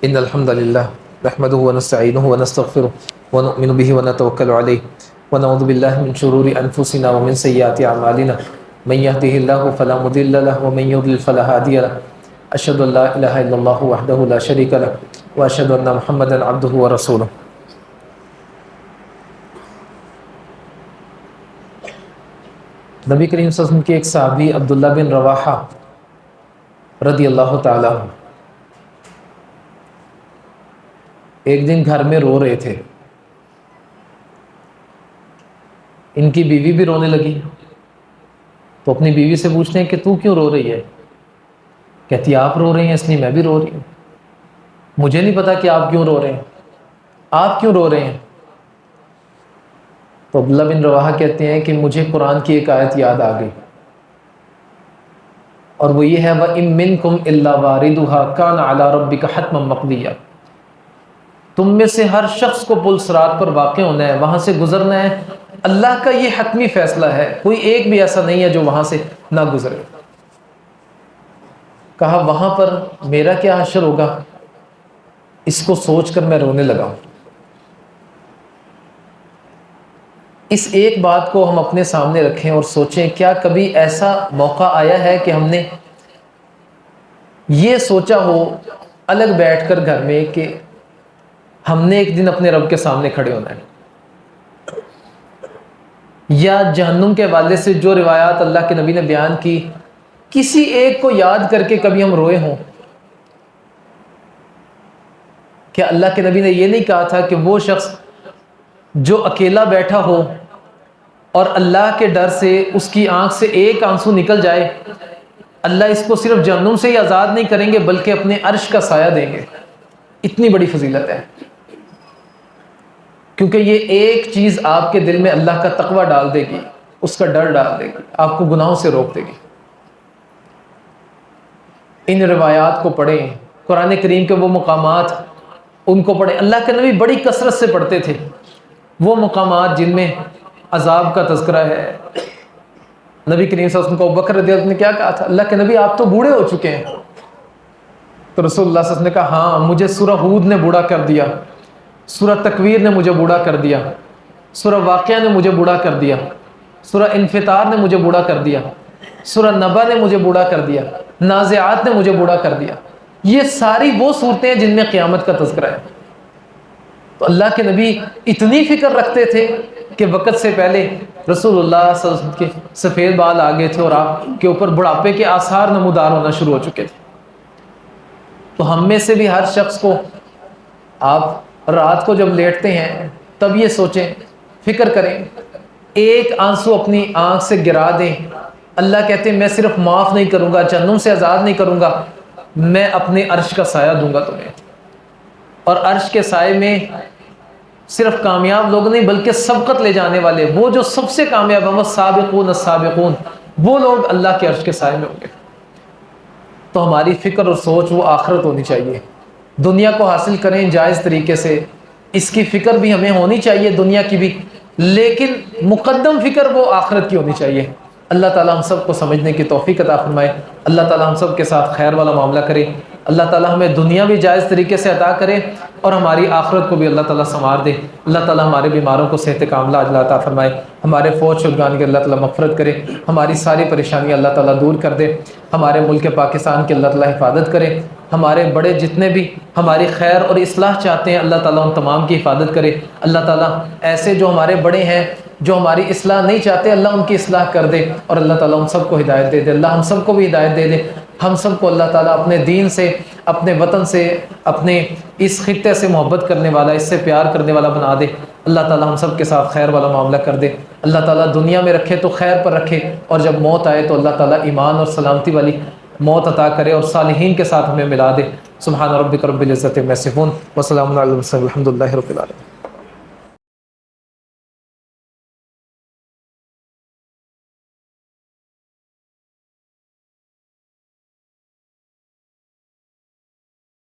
إن الحمد لله نحمده ونستعينه ونستغفره ونؤمن به ونتوكل عليه ونعوذ بالله من شرور أنفسنا ومن سيئات أعمالنا من يهده الله فلا مضل له ومن يضلل فلا هادي له أشهد أن لا إله إلا الله وحده لا شريك له وأشهد أن محمدا عبده ورسوله. نبی کریم صلی اللہ علیہ وسلم کے ایک صحابی عبداللہ بن رواحہ رضی اللہ تعالیٰ عنہ ایک دن گھر میں رو رہے تھے. ان کی بیوی بھی رونے لگی تو اپنی بیوی سے پوچھتے ہیں کہ تو کیوں رو رہی ہے؟ کہتی آپ رو رہے ہیں اس لیے میں بھی رو رہی ہوں. مجھے نہیں پتا کہ آپ کیوں رو رہے ہیں، آپ کیوں رو رہے ہیں؟ تو عبداللہ بن رواحہ کہتے ہیں کہ مجھے قرآن کی ایک آیت یاد آ گئی، اور وہ یہ ہے وَإِن مِّنكُمْ إِلَّا وَارِدُهَا كَانَ عَلَىٰ رَبِّكَ حَتْمًا مَقْضِيًّا. تم میں سے ہر شخص کو پل صراط پر واقع ہونا ہے، وہاں سے گزرنا ہے. اللہ کا یہ حتمی فیصلہ ہے، کوئی ایک بھی ایسا نہیں ہے جو وہاں سے نہ گزرے. کہا وہاں پر میرا کیا حشر ہوگا؟ اس کو سوچ کر میں رونے لگا. اس ایک بات کو ہم اپنے سامنے رکھیں اور سوچیں، کیا کبھی ایسا موقع آیا ہے کہ ہم نے یہ سوچا ہو الگ بیٹھ کر گھر میں کہ ہم نے ایک دن اپنے رب کے سامنے کھڑے ہونا ہے؟ یا جہنم کے حوالے سے جو روایات اللہ کے نبی نے بیان کی، کسی ایک کو یاد کر کے کبھی ہم روئے ہوں؟ کیا اللہ کے نبی نے یہ نہیں کہا تھا کہ وہ شخص جو اکیلا بیٹھا ہو اور اللہ کے ڈر سے اس کی آنکھ سے ایک آنسو نکل جائے، اللہ اس کو صرف جہنم سے ہی آزاد نہیں کریں گے بلکہ اپنے عرش کا سایہ دیں گے؟ اتنی بڑی فضیلت ہے، کیونکہ یہ ایک چیز آپ کے دل میں اللہ کا تقوی ڈال دے گی، اس کا ڈر ڈال دے گی، آپ کو گناہوں سے روک دے گی. ان روایات کو پڑھیں، قرآن کریم کے وہ مقامات ان کو پڑھیں. اللہ کے نبی بڑی کثرت سے پڑھتے تھے وہ مقامات جن میں عذاب کا تذکرہ ہے. نبی کریم صلی اللہ علیہ وسلم کو ابوبکر رضی اللہ عنہ نے کیا کہا تھا؟ اللہ کے نبی آپ تو بوڑھے ہو چکے ہیں. تو رسول اللہ صلی اللہ علیہ وسلم نے کہا ہاں مجھے سورہ ہود نے بوڑھا کر دیا، سورہ تکویر نے مجھے بوڑھا کر دیا، سورہ واقعہ نے مجھے بوڑھا کر دیا، سورہ انفطار نے مجھے بوڑھا کر دیا، سورہ نبا نے مجھے بوڑھا کر دیا، نازعات نے مجھے بوڑھا کر دیا. یہ ساری وہ صورتیں ہیں جن میں قیامت کا تذکرہ ہے. تو اللہ کے نبی اتنی فکر رکھتے تھے کہ وقت سے پہلے رسول اللہ صلی اللہ علیہ وسلم کے سفید بال آ گئے تھے اور آپ کے اوپر بڑھاپے کے آثار نمودار ہونا شروع ہو چکے تھے. تو ہم میں سے بھی ہر شخص کو آپ رات کو جب لیٹتے ہیں تب یہ سوچیں، فکر کریں، ایک آنسو اپنی آنکھ سے گرا دیں. اللہ کہتے ہیں میں صرف معاف نہیں کروں گا، جہنم سے آزاد نہیں کروں گا، میں اپنے عرش کا سایہ دوں گا تمہیں. اور عرش کے سائے میں صرف کامیاب لوگ نہیں بلکہ سبقت لے جانے والے، وہ جو سب سے کامیاب ہیں، وہ سابقون السابقون، وہ لوگ اللہ کے عرش کے سائے میں ہوں گے. تو ہماری فکر اور سوچ وہ آخرت ہونی چاہیے. دنیا کو حاصل کریں جائز طریقے سے، اس کی فکر بھی ہمیں ہونی چاہیے دنیا کی بھی، لیکن مقدم فکر وہ آخرت کی ہونی چاہیے. اللہ تعالیٰ ہم سب کو سمجھنے کی توفیق عطا فرمائے. اللہ تعالیٰ ہم سب کے ساتھ خیر والا معاملہ کرے. اللہ تعالیٰ ہمیں دنیا بھی جائز طریقے سے عطا کرے اور ہماری آخرت کو بھی اللہ تعالیٰ سنوار دے. اللہ تعالیٰ ہمارے بیماروں کو صحت کاملہ عاجلہ عطا فرمائے. ہمارے فوت شدگان کی اللہ تعالیٰ مغفرت کرے. ہماری ساری پریشانیاں اللہ تعالیٰ دور کر دے. ہمارے ملک پاکستان کی اللہ تعالیٰ حفاظت کرے. ہمارے بڑے جتنے بھی ہماری خیر اور اصلاح چاہتے ہیں اللہ تعالیٰ ان تمام کی حفاظت کرے. اللہ تعالیٰ ایسے جو ہمارے بڑے ہیں جو ہماری اصلاح نہیں چاہتے اللہ ان کی اصلاح کر دے، اور اللہ تعالیٰ ان سب کو ہدایت دے دے. اللہ ہم سب کو بھی ہدایت دے دے. ہم سب کو اللہ تعالیٰ اپنے دین سے، اپنے وطن سے، اپنے اس خطے سے محبت کرنے والا، اس سے پیار کرنے والا بنا دے. اللہ تعالیٰ ہم سب کے ساتھ خیر والا معاملہ کر دے. اللہ تعالیٰ دنیا میں رکھے تو خیر پر رکھے، اور جب موت آئے تو اللہ تعالیٰ ایمان اور سلامتی والی موت عطا کرے اور صالحین کے ساتھ ہمیں ملا دے. سبحان ربک رب العزت عما یصفون وسلام علی المرسلین والحمد للہ رب العالمین.